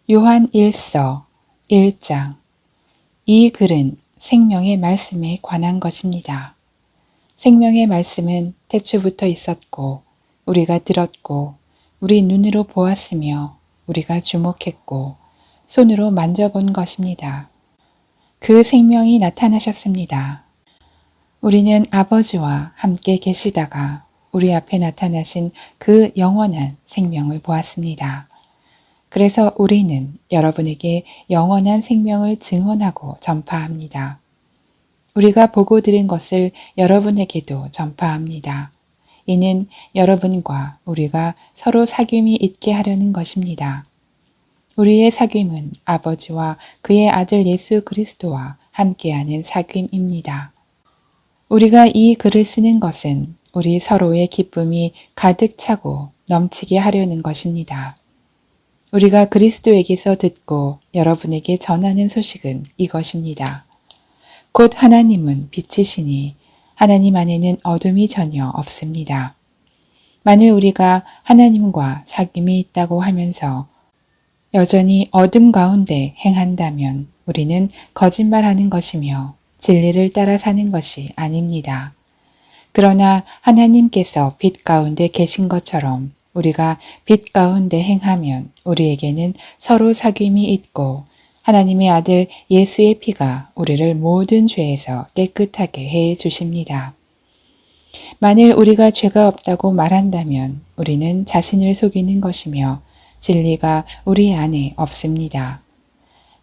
요한 1서 1장. 이 글은 생명의 말씀에 관한 것입니다. 생명의 말씀은 태초부터 있었고 우리가 들었고 우리 눈으로 보았으며 우리가 주목했고 손으로 만져본 것입니다. 그 생명이 나타나셨습니다. 우리는 아버지와 함께 계시다가 우리 앞에 나타나신 그 영원한 생명을 보았습니다. 그래서 우리는 여러분에게 영원한 생명을 증언하고 전파합니다. 우리가 보고 들은 것을 여러분에게도 전파합니다. 이는 여러분과 우리가 서로 사귐이 있게 하려는 것입니다. 우리의 사귐은 아버지와 그의 아들 예수 그리스도와 함께하는 사귐입니다. 우리가 이 글을 쓰는 것은 우리 서로의 기쁨이 가득 차고 넘치게 하려는 것입니다. 우리가 그리스도에게서 듣고 여러분에게 전하는 소식은 이것입니다. 곧 하나님은 빛이시니 하나님 안에는 어둠이 전혀 없습니다. 만일 우리가 하나님과 사귐이 있다고 하면서 여전히 어둠 가운데 행한다면 우리는 거짓말하는 것이며 진리를 따라 사는 것이 아닙니다. 그러나 하나님께서 빛 가운데 계신 것처럼 우리가 빛 가운데 행하면 우리에게는 서로 사귐이 있고 하나님의 아들 예수의 피가 우리를 모든 죄에서 깨끗하게 해 주십니다. 만일 우리가 죄가 없다고 말한다면 우리는 자신을 속이는 것이며 진리가 우리 안에 없습니다.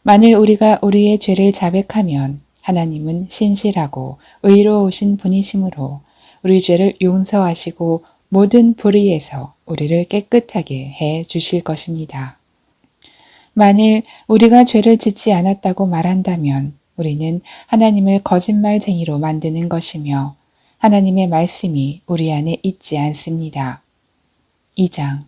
만일 우리가 우리의 죄를 자백하면 하나님은 신실하고 의로우신 분이시므로 우리 죄를 용서하시고 모든 불의에서 우리를 깨끗하게 해 주실 것입니다. 만일 우리가 죄를 짓지 않았다고 말한다면 우리는 하나님을 거짓말쟁이로 만드는 것이며 하나님의 말씀이 우리 안에 있지 않습니다. 2장.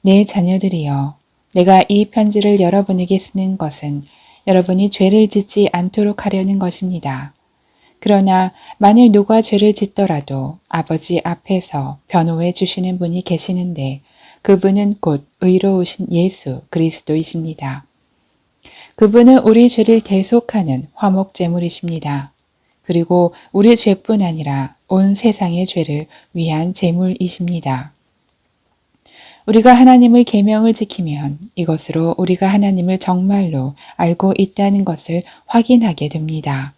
내 자녀들이여, 내가 이 편지를 여러분에게 쓰는 것은 여러분이 죄를 짓지 않도록 하려는 것입니다. 그러나 만일 누가 죄를 짓더라도 아버지 앞에서 변호해 주시는 분이 계시는데 그분은 곧 의로우신 예수 그리스도이십니다. 그분은 우리 죄를 대속하는 화목제물이십니다. 그리고 우리 죄뿐 아니라 온 세상의 죄를 위한 제물이십니다. 우리가 하나님의 계명을 지키면 이것으로 우리가 하나님을 정말로 알고 있다는 것을 확인하게 됩니다.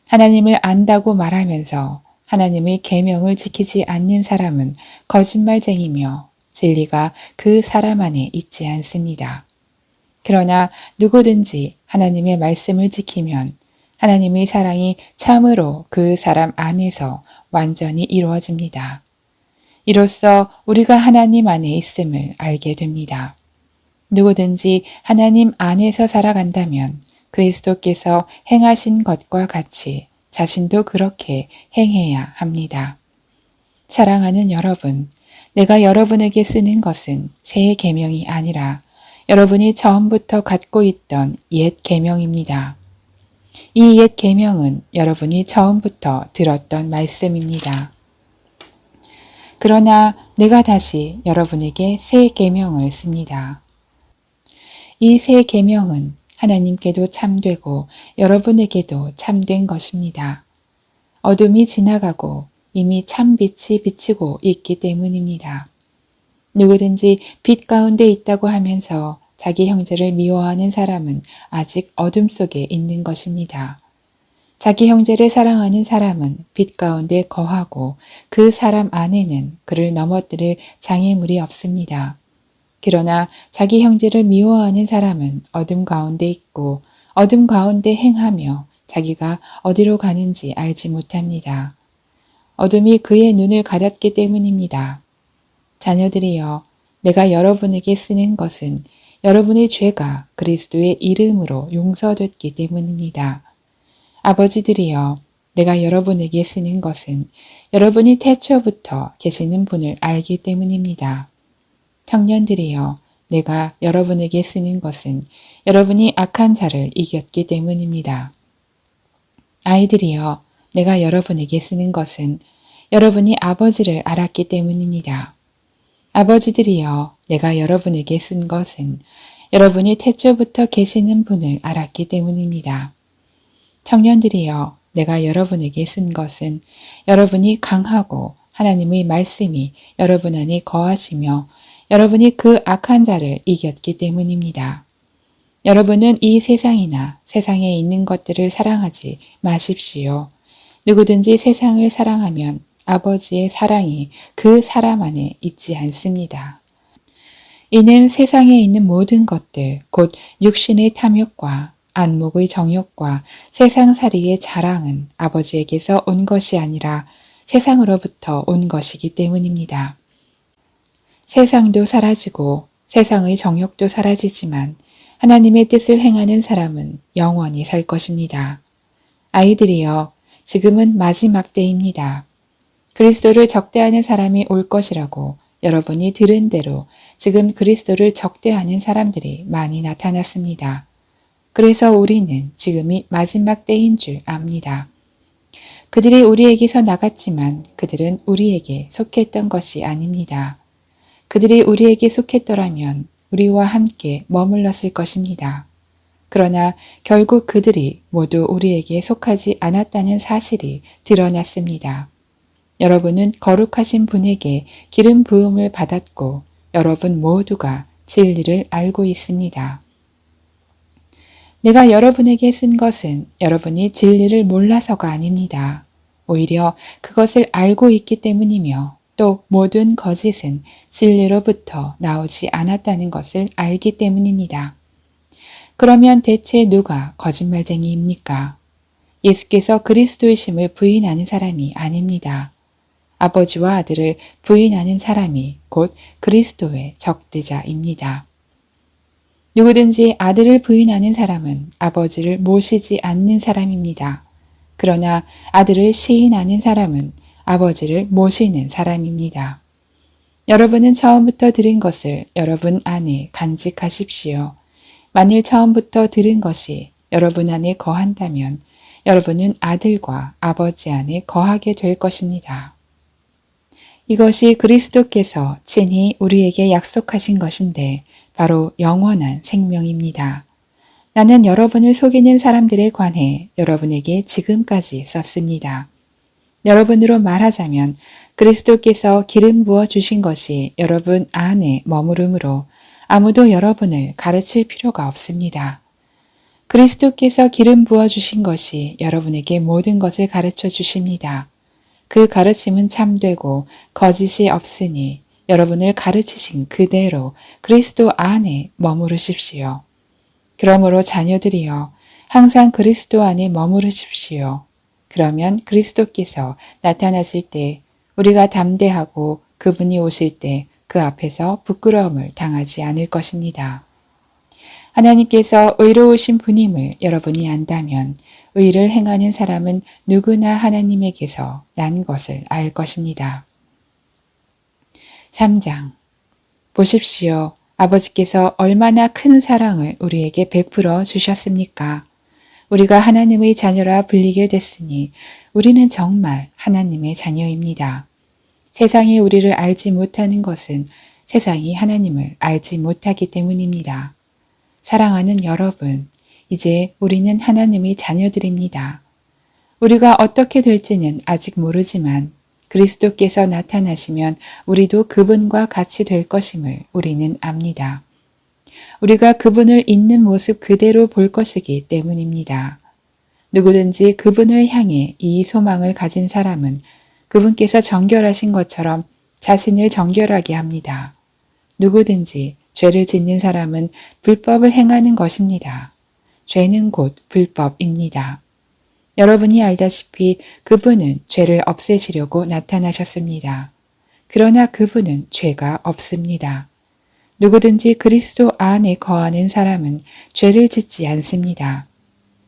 하나님을 안다고 말하면서 하나님의 계명을 지키지 않는 사람은 거짓말쟁이며 진리가 그 사람 안에 있지 않습니다. 그러나 누구든지 하나님의 말씀을 지키면 하나님의 사랑이 참으로 그 사람 안에서 완전히 이루어집니다. 이로써 우리가 하나님 안에 있음을 알게 됩니다. 누구든지 하나님 안에서 살아간다면 그리스도께서 행하신 것과 같이 자신도 그렇게 행해야 합니다. 사랑하는 여러분, 내가 여러분에게 쓰는 것은 새 계명이 아니라 여러분이 처음부터 갖고 있던 옛 계명입니다. 이 옛 계명은 여러분이 처음부터 들었던 말씀입니다. 그러나 내가 다시 여러분에게 새 계명을 씁니다. 이 새 계명은 하나님께도 참되고 여러분에게도 참된 것입니다. 어둠이 지나가고 이미 참빛이 비치고 있기 때문입니다. 누구든지 빛 가운데 있다고 하면서 자기 형제를 미워하는 사람은 아직 어둠 속에 있는 것입니다. 자기 형제를 사랑하는 사람은 빛 가운데 거하고 그 사람 안에는 그를 넘어뜨릴 장애물이 없습니다. 그러나 자기 형제를 미워하는 사람은 어둠 가운데 있고 어둠 가운데 행하며 자기가 어디로 가는지 알지 못합니다. 어둠이 그의 눈을 가렸기 때문입니다. 자녀들이여, 내가 여러분에게 쓰는 것은 여러분의 죄가 그리스도의 이름으로 용서됐기 때문입니다. 아버지들이여, 내가 여러분에게 쓰는 것은 여러분이 태초부터 계시는 분을 알기 때문입니다. 청년들이여, 내가 여러분에게 쓰는 것은 여러분이 악한 자를 이겼기 때문입니다. 아이들이여, 내가 여러분에게 쓰는 것은 여러분이 아버지를 알았기 때문입니다. 아버지들이여, 내가 여러분에게 쓴 것은 여러분이 태초부터 계시는 분을 알았기 때문입니다. 청년들이여, 내가 여러분에게 쓴 것은 여러분이 강하고 하나님의 말씀이 여러분 안에 거하시며 여러분이 그 악한 자를 이겼기 때문입니다. 여러분은 이 세상이나 세상에 있는 것들을 사랑하지 마십시오. 누구든지 세상을 사랑하면 아버지의 사랑이 그 사람 안에 있지 않습니다. 이는 세상에 있는 모든 것들, 곧 육신의 탐욕과 안목의 정욕과 세상살이의 자랑은 아버지에게서 온 것이 아니라 세상으로부터 온 것이기 때문입니다. 세상도 사라지고 세상의 정욕도 사라지지만 하나님의 뜻을 행하는 사람은 영원히 살 것입니다. 아이들이여, 지금은 마지막 때입니다. 그리스도를 적대하는 사람이 올 것이라고 여러분이 들은 대로 지금 그리스도를 적대하는 사람들이 많이 나타났습니다. 그래서 우리는 지금이 마지막 때인 줄 압니다. 그들이 우리에게서 나갔지만 그들은 우리에게 속했던 것이 아닙니다. 그들이 우리에게 속했더라면 우리와 함께 머물렀을 것입니다. 그러나 결국 그들이 모두 우리에게 속하지 않았다는 사실이 드러났습니다. 여러분은 거룩하신 분에게 기름 부음을 받았고 여러분 모두가 진리를 알고 있습니다. 내가 여러분에게 쓴 것은 여러분이 진리를 몰라서가 아닙니다. 오히려 그것을 알고 있기 때문이며 또 모든 거짓은 진리로부터 나오지 않았다는 것을 알기 때문입니다. 그러면 대체 누가 거짓말쟁이입니까? 예수께서 그리스도이심을 부인하는 사람이 아닙니다. 아버지와 아들을 부인하는 사람이 곧 그리스도의 적대자입니다. 누구든지 아들을 부인하는 사람은 아버지를 모시지 않는 사람입니다. 그러나 아들을 시인하는 사람은 아버지를 모시는 사람입니다. 여러분은 처음부터 들은 것을 여러분 안에 간직하십시오. 만일 처음부터 들은 것이 여러분 안에 거한다면 여러분은 아들과 아버지 안에 거하게 될 것입니다. 이것이 그리스도께서 친히 우리에게 약속하신 것인데 바로 영원한 생명입니다. 나는 여러분을 속이는 사람들에 관해 여러분에게 지금까지 썼습니다. 여러분으로 말하자면 그리스도께서 기름 부어 주신 것이 여러분 안에 머무르므로 아무도 여러분을 가르칠 필요가 없습니다. 그리스도께서 기름 부어 주신 것이 여러분에게 모든 것을 가르쳐 주십니다. 그 가르침은 참되고 거짓이 없으니 여러분을 가르치신 그대로 그리스도 안에 머무르십시오. 그러므로 자녀들이여 항상 그리스도 안에 머무르십시오. 그러면 그리스도께서 나타나실 때 우리가 담대하고 그분이 오실 때 그 앞에서 부끄러움을 당하지 않을 것입니다. 하나님께서 의로우신 분임을 여러분이 안다면 의를 행하는 사람은 누구나 하나님에게서 난 것을 알 것입니다. 3장. 보십시오. 아버지께서 얼마나 큰 사랑을 우리에게 베풀어 주셨습니까? 우리가 하나님의 자녀라 불리게 됐으니 우리는 정말 하나님의 자녀입니다. 세상이 우리를 알지 못하는 것은 세상이 하나님을 알지 못하기 때문입니다. 사랑하는 여러분, 이제 우리는 하나님의 자녀들입니다. 우리가 어떻게 될지는 아직 모르지만 그리스도께서 나타나시면 우리도 그분과 같이 될 것임을 우리는 압니다. 우리가 그분을 있는 모습 그대로 볼 것이기 때문입니다. 누구든지 그분을 향해 이 소망을 가진 사람은 그분께서 정결하신 것처럼 자신을 정결하게 합니다. 누구든지 죄를 짓는 사람은 불법을 행하는 것입니다. 죄는 곧 불법입니다. 여러분이 알다시피 그분은 죄를 없애시려고 나타나셨습니다. 그러나 그분은 죄가 없습니다. 누구든지 그리스도 안에 거하는 사람은 죄를 짓지 않습니다.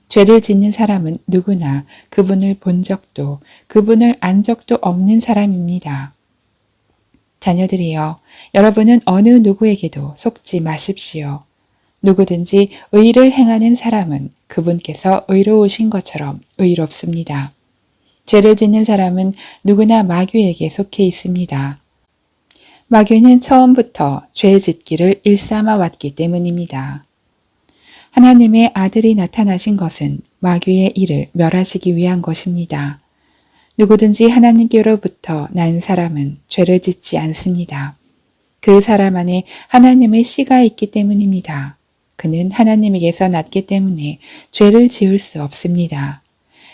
죄를 짓는 사람은 누구나 그분을 본 적도 그분을 안 적도 없는 사람입니다. 자녀들이여, 여러분은 어느 누구에게도 속지 마십시오. 누구든지 의를 행하는 사람은 그분께서 의로우신 것처럼 의롭습니다. 죄를 짓는 사람은 누구나 마귀에게 속해 있습니다. 마귀는 처음부터 죄 짓기를 일삼아 왔기 때문입니다. 하나님의 아들이 나타나신 것은 마귀의 일을 멸하시기 위한 것입니다. 누구든지 하나님께로부터 난 사람은 죄를 짓지 않습니다. 그 사람 안에 하나님의 씨가 있기 때문입니다. 그는 하나님에게서 났기 때문에 죄를 지을 수 없습니다.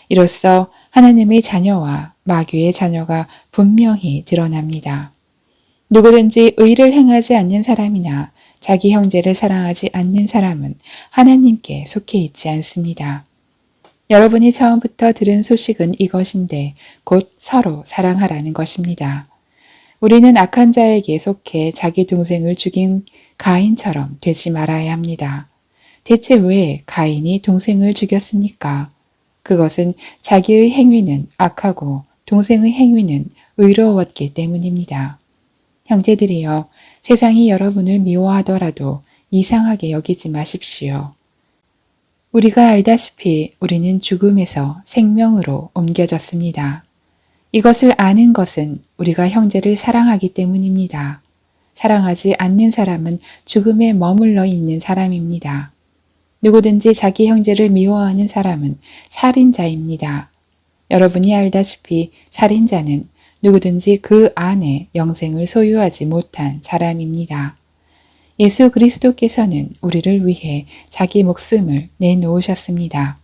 이로써 하나님의 자녀와 마귀의 자녀가 분명히 드러납니다. 누구든지 의를 행하지 않는 사람이나 자기 형제를 사랑하지 않는 사람은 하나님께 속해 있지 않습니다. 여러분이 처음부터 들은 소식은 이것인데 곧 서로 사랑하라는 것입니다. 우리는 악한 자에게 속해 자기 동생을 죽인 가인처럼 되지 말아야 합니다. 대체 왜 가인이 동생을 죽였습니까? 그것은 자기의 행위는 악하고 동생의 행위는 의로웠기 때문입니다. 형제들이여, 세상이 여러분을 미워하더라도 이상하게 여기지 마십시오. 우리가 알다시피 우리는 죽음에서 생명으로 옮겨졌습니다. 이것을 아는 것은 우리가 형제를 사랑하기 때문입니다. 사랑하지 않는 사람은 죽음에 머물러 있는 사람입니다. 누구든지 자기 형제를 미워하는 사람은 살인자입니다. 여러분이 알다시피 살인자는 누구든지 그 안에 영생을 소유하지 못한 사람입니다. 예수 그리스도께서는 우리를 위해 자기 목숨을 내놓으셨습니다.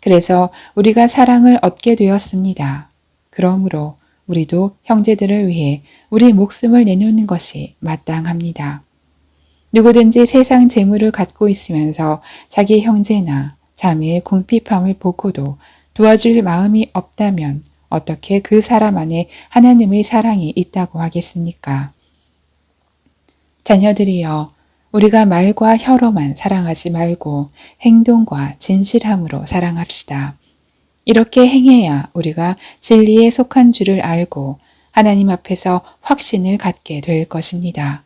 그래서 우리가 사랑을 얻게 되었습니다. 그러므로 우리도 형제들을 위해 우리 목숨을 내놓는 것이 마땅합니다. 누구든지 세상 재물을 갖고 있으면서 자기 형제나 자매의 궁핍함을 보고도 도와줄 마음이 없다면 어떻게 그 사람 안에 하나님의 사랑이 있다고 하겠습니까? 자녀들이여, 우리가 말과 혀로만 사랑하지 말고 행동과 진실함으로 사랑합시다. 이렇게 행해야 우리가 진리에 속한 줄을 알고 하나님 앞에서 확신을 갖게 될 것입니다.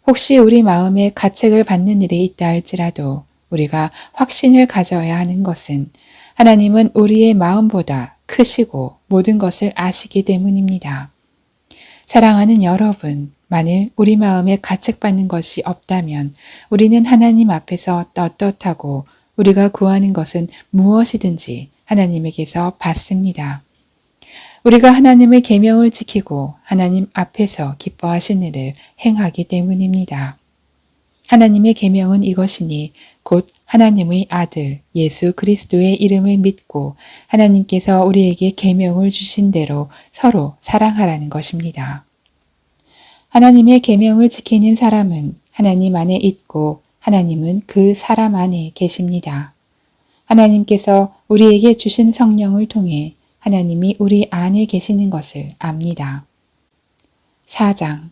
혹시 우리 마음에 가책을 받는 일이 있다 할지라도 우리가 확신을 가져야 하는 것은 하나님은 우리의 마음보다 크시고 모든 것을 아시기 때문입니다. 사랑하는 여러분, 만일 우리 마음에 가책받는 것이 없다면 우리는 하나님 앞에서 떳떳하고 우리가 구하는 것은 무엇이든지 하나님에게서 받습니다. 우리가 하나님의 계명을 지키고 하나님 앞에서 기뻐하신 일을 행하기 때문입니다. 하나님의 계명은 이것이니 곧 하나님의 아들 예수 그리스도의 이름을 믿고 하나님께서 우리에게 계명을 주신 대로 서로 사랑하라는 것입니다. 하나님의 계명을 지키는 사람은 하나님 안에 있고 하나님은 그 사람 안에 계십니다. 하나님께서 우리에게 주신 성령을 통해 하나님이 우리 안에 계시는 것을 압니다. 4장.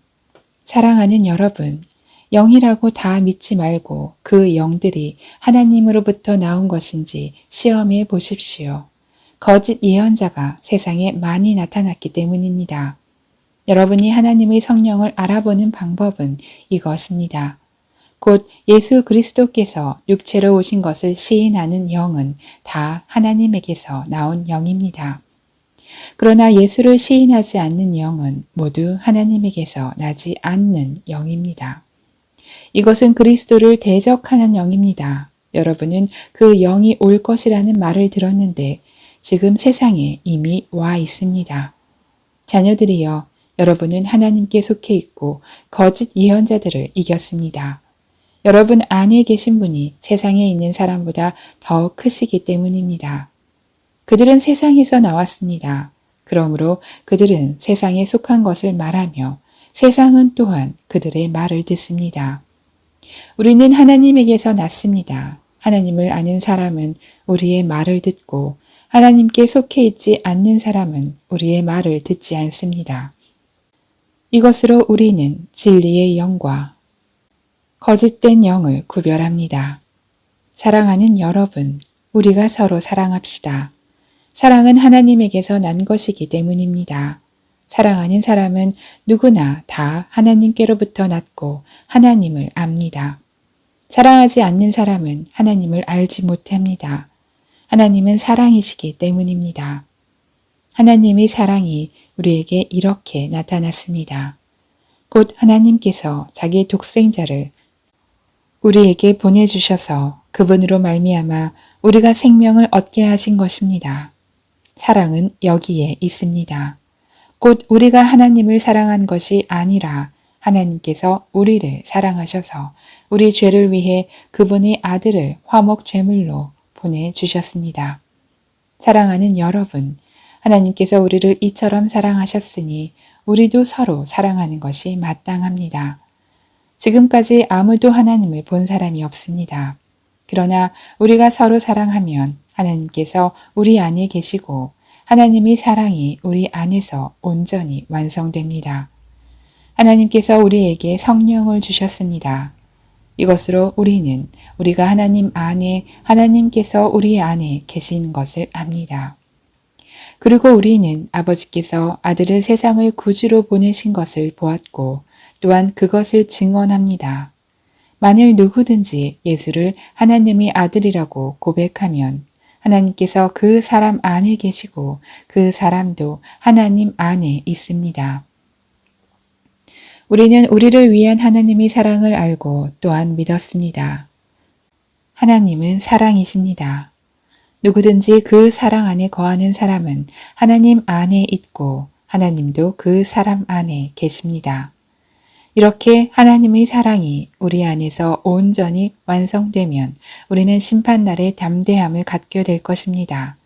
사랑하는 여러분, 영이라고 다 믿지 말고 그 영들이 하나님으로부터 나온 것인지 시험해 보십시오. 거짓 예언자가 세상에 많이 나타났기 때문입니다. 여러분이 하나님의 성령을 알아보는 방법은 이것입니다. 곧 예수 그리스도께서 육체로 오신 것을 시인하는 영은 다 하나님에게서 나온 영입니다. 그러나 예수를 시인하지 않는 영은 모두 하나님에게서 나지 않는 영입니다. 이것은 그리스도를 대적하는 영입니다. 여러분은 그 영이 올 것이라는 말을 들었는데 지금 세상에 이미 와 있습니다. 자녀들이여, 여러분은 하나님께 속해 있고 거짓 예언자들을 이겼습니다. 여러분 안에 계신 분이 세상에 있는 사람보다 더 크시기 때문입니다. 그들은 세상에서 나왔습니다. 그러므로 그들은 세상에 속한 것을 말하며 세상은 또한 그들의 말을 듣습니다. 우리는 하나님에게서 났습니다. 하나님을 아는 사람은 우리의 말을 듣고 하나님께 속해 있지 않는 사람은 우리의 말을 듣지 않습니다. 이것으로 우리는 진리의 영과 거짓된 영을 구별합니다. 사랑하는 여러분, 우리가 서로 사랑합시다. 사랑은 하나님에게서 난 것이기 때문입니다. 사랑하는 사람은 누구나 다 하나님께로부터 났고 하나님을 압니다. 사랑하지 않는 사람은 하나님을 알지 못합니다. 하나님은 사랑이시기 때문입니다. 하나님의 사랑이 우리에게 이렇게 나타났습니다. 곧 하나님께서 자기 독생자를 우리에게 보내주셔서 그분으로 말미암아 우리가 생명을 얻게 하신 것입니다. 사랑은 여기에 있습니다. 곧 우리가 하나님을 사랑한 것이 아니라 하나님께서 우리를 사랑하셔서 우리 죄를 위해 그분의 아들을 화목 제물로 보내주셨습니다. 사랑하는 여러분, 하나님께서 우리를 이처럼 사랑하셨으니 우리도 서로 사랑하는 것이 마땅합니다. 지금까지 아무도 하나님을 본 사람이 없습니다. 그러나 우리가 서로 사랑하면 하나님께서 우리 안에 계시고 하나님의 사랑이 우리 안에서 온전히 완성됩니다. 하나님께서 우리에게 성령을 주셨습니다. 이것으로 우리는 우리가 하나님 안에 하나님께서 우리 안에 계신 것을 압니다. 그리고 우리는 아버지께서 아들을 세상의 구주로 보내신 것을 보았고 또한 그것을 증언합니다. 만일 누구든지 예수를 하나님의 아들이라고 고백하면 하나님께서 그 사람 안에 계시고 그 사람도 하나님 안에 있습니다. 우리는 우리를 위한 하나님의 사랑을 알고 또한 믿었습니다. 하나님은 사랑이십니다. 누구든지 그 사랑 안에 거하는 사람은 하나님 안에 있고 하나님도 그 사람 안에 계십니다. 이렇게 하나님의 사랑이 우리 안에서 온전히 완성되면 우리는 심판날에 담대함을 갖게 될 것입니다.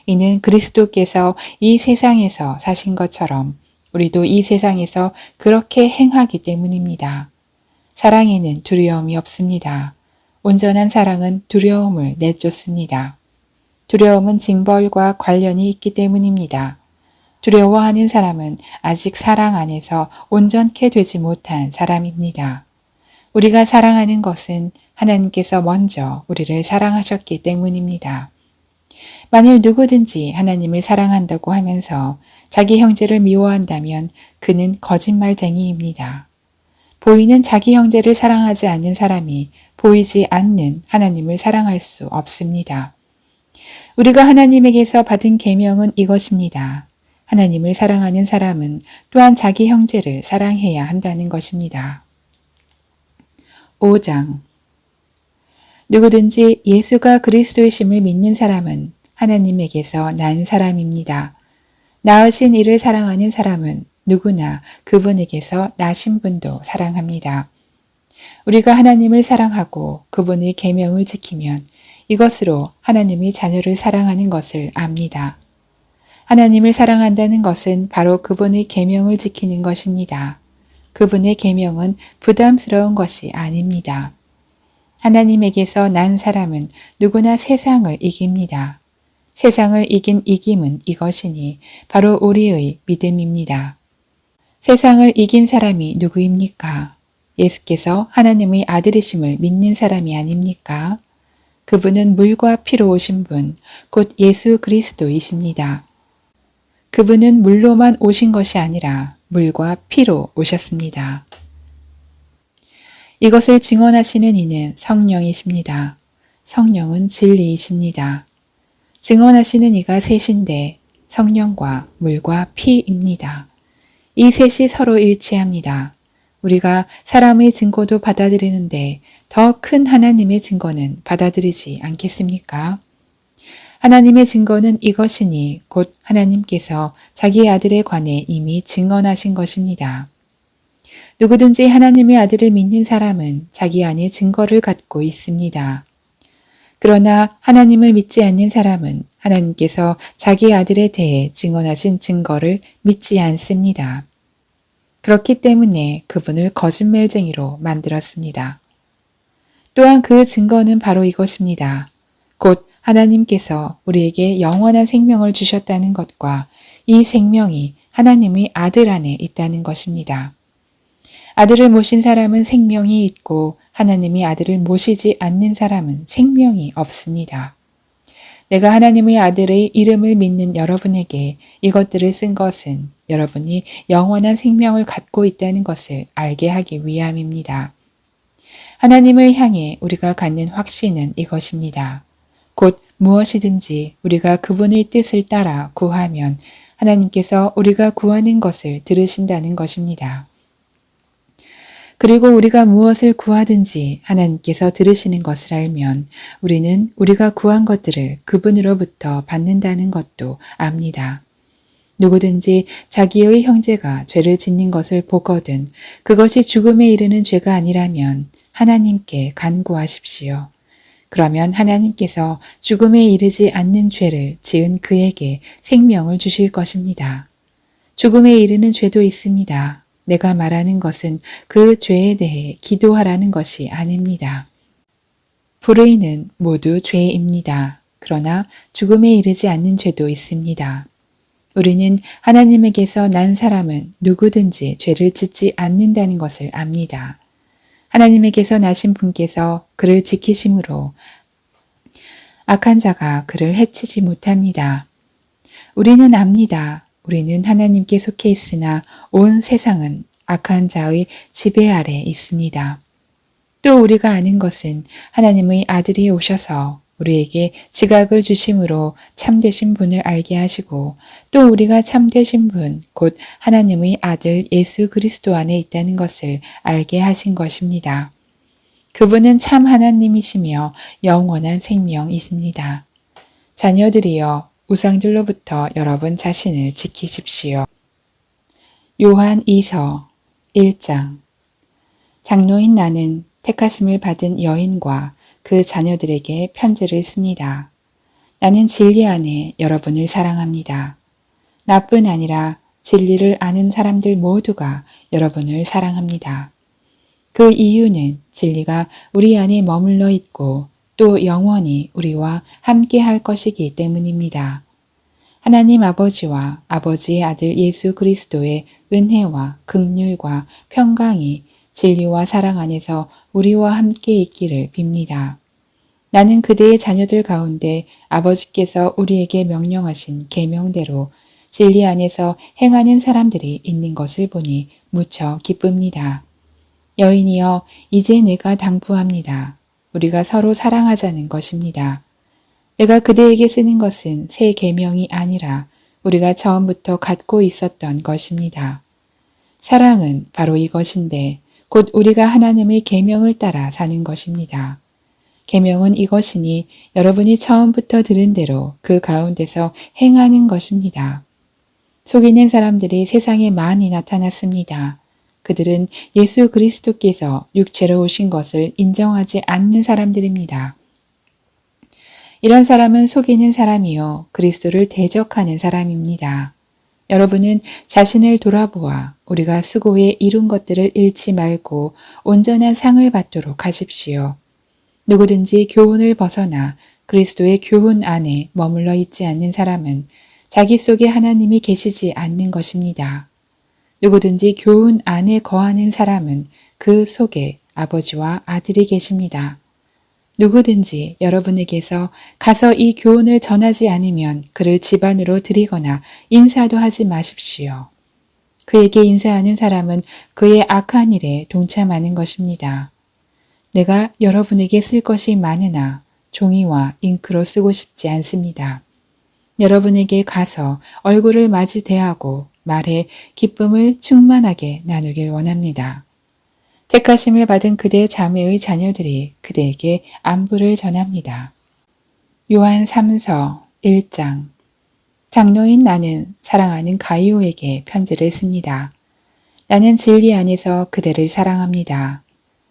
이는 그리스도께서 이 세상에서 사신 것처럼 우리도 이 세상에서 그렇게 행하기 때문입니다. 사랑에는 두려움이 없습니다. 온전한 사랑은 두려움을 내쫓습니다. 두려움은 징벌과 관련이 있기 때문입니다. 두려워하는 사람은 아직 사랑 안에서 온전케 되지 못한 사람입니다. 우리가 사랑하는 것은 하나님께서 먼저 우리를 사랑하셨기 때문입니다. 만일 누구든지 하나님을 사랑한다고 하면서 자기 형제를 미워한다면 그는 거짓말쟁이입니다. 보이는 자기 형제를 사랑하지 않는 사람이 보이지 않는 하나님을 사랑할 수 없습니다. 우리가 하나님에게서 받은 계명은 이것입니다. 하나님을 사랑하는 사람은 또한 자기 형제를 사랑해야 한다는 것입니다. 5장 누구든지 예수가 그리스도이심을 믿는 사람은 하나님에게서 난 사람입니다. 낳으신 이를 사랑하는 사람은 누구나 그분에게서 나신 분도 사랑합니다. 우리가 하나님을 사랑하고 그분의 계명을 지키면 이것으로 하나님의 자녀를 사랑하는 것을 압니다. 하나님을 사랑한다는 것은 바로 그분의 계명을 지키는 것입니다. 그분의 계명은 부담스러운 것이 아닙니다. 하나님에게서 난 사람은 누구나 세상을 이깁니다. 세상을 이긴 이김은 이것이니 바로 우리의 믿음입니다. 세상을 이긴 사람이 누구입니까? 예수께서 하나님의 아들이심을 믿는 사람이 아닙니까? 그분은 물과 피로 오신 분, 곧 예수 그리스도이십니다. 그분은 물로만 오신 것이 아니라 물과 피로 오셨습니다. 이것을 증언하시는 이는 성령이십니다. 성령은 진리이십니다. 증언하시는 이가 셋인데 성령과 물과 피입니다. 이 셋이 서로 일치합니다. 우리가 사람의 증거도 받아들이는데 더 큰 하나님의 증거는 받아들이지 않겠습니까? 하나님의 증거는 이것이니 곧 하나님께서 자기 아들에 관해 이미 증언하신 것입니다. 누구든지 하나님의 아들을 믿는 사람은 자기 안에 증거를 갖고 있습니다. 그러나 하나님을 믿지 않는 사람은 하나님께서 자기 아들에 대해 증언하신 증거를 믿지 않습니다. 그렇기 때문에 그분을 거짓말쟁이로 만들었습니다. 또한 그 증거는 바로 이것입니다. 곧 하나님께서 우리에게 영원한 생명을 주셨다는 것과 이 생명이 하나님의 아들 안에 있다는 것입니다. 아들을 모신 사람은 생명이 있고 하나님의 아들을 모시지 않는 사람은 생명이 없습니다. 내가 하나님의 아들의 이름을 믿는 여러분에게 이것들을 쓴 것은 여러분이 영원한 생명을 갖고 있다는 것을 알게 하기 위함입니다. 하나님을 향해 우리가 갖는 확신은 이것입니다. 곧 무엇이든지 우리가 그분의 뜻을 따라 구하면 하나님께서 우리가 구하는 것을 들으신다는 것입니다. 그리고 우리가 무엇을 구하든지 하나님께서 들으시는 것을 알면 우리는 우리가 구한 것들을 그분으로부터 받는다는 것도 압니다. 누구든지 자기의 형제가 죄를 짓는 것을 보거든 그것이 죽음에 이르는 죄가 아니라면 하나님께 간구하십시오. 그러면 하나님께서 죽음에 이르지 않는 죄를 지은 그에게 생명을 주실 것입니다. 죽음에 이르는 죄도 있습니다. 내가 말하는 것은 그 죄에 대해 기도하라는 것이 아닙니다. 불의는 모두 죄입니다. 그러나 죽음에 이르지 않는 죄도 있습니다. 우리는 하나님에게서 난 사람은 누구든지 죄를 짓지 않는다는 것을 압니다. 하나님에게서 나신 분께서 그를 지키심으로 악한 자가 그를 해치지 못합니다. 우리는 압니다. 우리는 하나님께 속해 있으나 온 세상은 악한 자의 지배 아래 있습니다. 또 우리가 아는 것은 하나님의 아들이 오셔서 우리에게 지각을 주심으로 참되신 분을 알게 하시고 또 우리가 참되신 분, 곧 하나님의 아들 예수 그리스도 안에 있다는 것을 알게 하신 것입니다. 그분은 참 하나님이시며 영원한 생명이십니다. 자녀들이여 우상들로부터 여러분 자신을 지키십시오. 요한 2서 1장 장로인 나는 택하심을 받은 여인과 그 자녀들에게 편지를 씁니다. 나는 진리 안에 여러분을 사랑합니다. 나뿐 아니라 진리를 아는 사람들 모두가 여러분을 사랑합니다. 그 이유는 진리가 우리 안에 머물러 있고 또 영원히 우리와 함께 할 것이기 때문입니다. 하나님 아버지와 아버지의 아들 예수 그리스도의 은혜와 긍휼과 평강이 진리와 사랑 안에서 우리와 함께 있기를 빕니다. 나는 그대의 자녀들 가운데 아버지께서 우리에게 명령하신 계명대로 진리 안에서 행하는 사람들이 있는 것을 보니 무척 기쁩니다. 여인이여, 이제 내가 당부합니다. 우리가 서로 사랑하자는 것입니다. 내가 그대에게 쓰는 것은 새 계명이 아니라 우리가 처음부터 갖고 있었던 것입니다. 사랑은 바로 이것인데 곧 우리가 하나님의 계명을 따라 사는 것입니다. 계명은 이것이니 여러분이 처음부터 들은 대로 그 가운데서 행하는 것입니다. 속이는 사람들이 세상에 많이 나타났습니다. 그들은 예수 그리스도께서 육체로 오신 것을 인정하지 않는 사람들입니다. 이런 사람은 속이는 사람이요 그리스도를 대적하는 사람입니다. 여러분은 자신을 돌아보아 우리가 수고에 이룬 것들을 잃지 말고 온전한 상을 받도록 하십시오. 누구든지 교훈을 벗어나 그리스도의 교훈 안에 머물러 있지 않는 사람은 자기 속에 하나님이 계시지 않는 것입니다. 누구든지 교훈 안에 거하는 사람은 그 속에 아버지와 아들이 계십니다. 누구든지 여러분에게서 가서 이 교훈을 전하지 않으면 그를 집안으로 들이거나 인사도 하지 마십시오. 그에게 인사하는 사람은 그의 악한 일에 동참하는 것입니다. 내가 여러분에게 쓸 것이 많으나 종이와 잉크로 쓰고 싶지 않습니다. 여러분에게 가서 얼굴을 맞이 대하고 말에 기쁨을 충만하게 나누길 원합니다. 택하심을 받은 그대 자매의 자녀들이 그대에게 안부를 전합니다. 요한 3서 1장 장로인 나는 사랑하는 가이오에게 편지를 씁니다. 나는 진리 안에서 그대를 사랑합니다.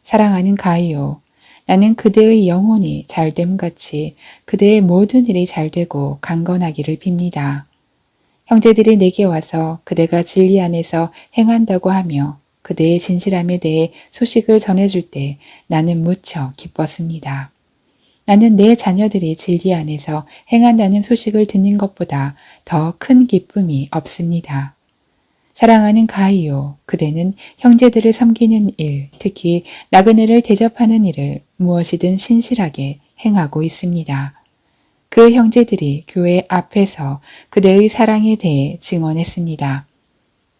사랑하는 가이오, 나는 그대의 영혼이 잘됨같이 그대의 모든 일이 잘되고 강건하기를 빕니다. 형제들이 내게 와서 그대가 진리 안에서 행한다고 하며 그대의 진실함에 대해 소식을 전해줄 때 나는 무척 기뻤습니다. 나는 내 자녀들이 진리 안에서 행한다는 소식을 듣는 것보다 더 큰 기쁨이 없습니다. 사랑하는 가이오, 그대는 형제들을 섬기는 일, 특히 나그네를 대접하는 일을 무엇이든 신실하게 행하고 있습니다. 그 형제들이 교회 앞에서 그대의 사랑에 대해 증언했습니다.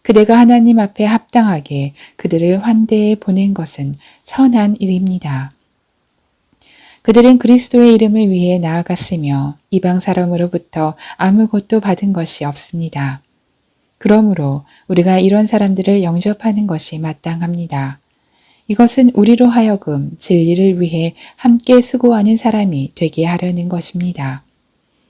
그대가 하나님 앞에 합당하게 그들을 환대해 보낸 것은 선한 일입니다. 그들은 그리스도의 이름을 위해 나아갔으며 이방 사람으로부터 아무것도 받은 것이 없습니다. 그러므로 우리가 이런 사람들을 영접하는 것이 마땅합니다. 이것은 우리로 하여금 진리를 위해 함께 수고하는 사람이 되게 하려는 것입니다.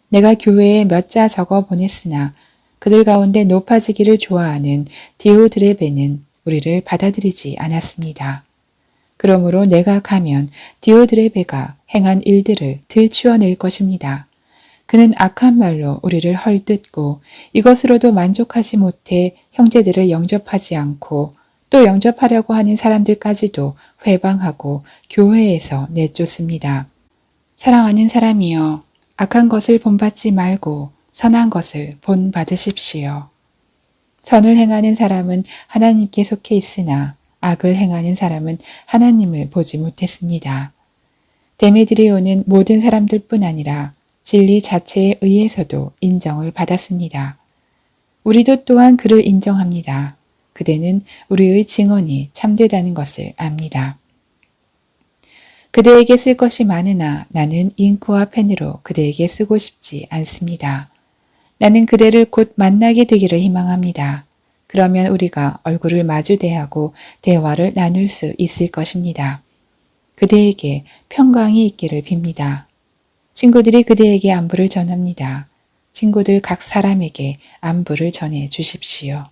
내가 교회에 몇 자 적어 보냈으나 그들 가운데 높아지기를 좋아하는 디오드레베는 우리를 받아들이지 않았습니다. 그러므로 내가 가면 디오드레베가 행한 일들을 들추어낼 것입니다. 그는 악한 말로 우리를 헐뜯고 이것으로도 만족하지 못해 형제들을 영접하지 않고 또 영접하려고 하는 사람들까지도 회방하고 교회에서 내쫓습니다. 사랑하는 사람이여, 악한 것을 본받지 말고 선한 것을 본받으십시오. 선을 행하는 사람은 하나님께 속해 있으나 악을 행하는 사람은 하나님을 보지 못했습니다. 데메드리오는 모든 사람들뿐 아니라 진리 자체에 의해서도 인정을 받았습니다. 우리도 또한 그를 인정합니다. 그대는 우리의 증언이 참되다는 것을 압니다. 그대에게 쓸 것이 많으나 나는 잉크와 펜으로 그대에게 쓰고 싶지 않습니다. 나는 그대를 곧 만나게 되기를 희망합니다. 그러면 우리가 얼굴을 마주 대하고 대화를 나눌 수 있을 것입니다. 그대에게 평강이 있기를 빕니다. 친구들이 그대에게 안부를 전합니다. 친구들 각 사람에게 안부를 전해 주십시오.